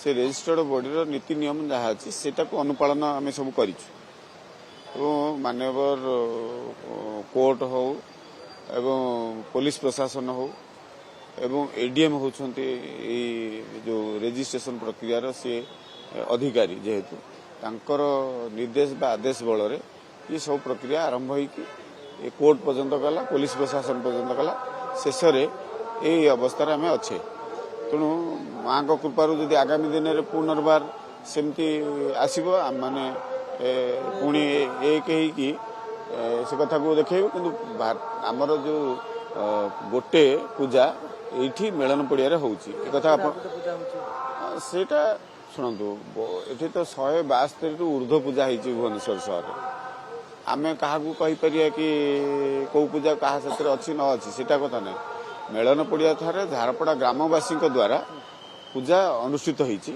से रेजिस्टर्ड बॉडीर नीति नियम जहाँ अच्छी से अनुपालन आम सब कर मानवर कोर्ट हो एवं पुलिस प्रशासन हो एवं एडीएम होती जो रजिस्ट्रेशन प्रक्रियार सी अधिकारी जेहेतु तांकर निर्देश बा आदेश बल ये सब प्रक्रिया आरंभ हो कोर्ट पर्यंत गला पुलिस प्रशासन पर्यंत गला शेष यही अवस्था आम अच्छे तेणु माँ कृपार जदि आगामी दिन में पुनर्बार सेमती आसब माने पुणी एक से कथा को देखेबू कि आमर जो गोटे पूजा ये मेलन पड़िया होता सेटा शुणु ये तो 172 रु ऊर्ध्व पूजा हो भुवनेश्वर सहर आम क्या कहीपर कि कौ पूजा क्या अच्छी न अच्छी सेटा कथा ना मेलन पड़िया ठारे झारपड़ा ग्रामवासी द्वारा पूजा अनुष्ठित होती।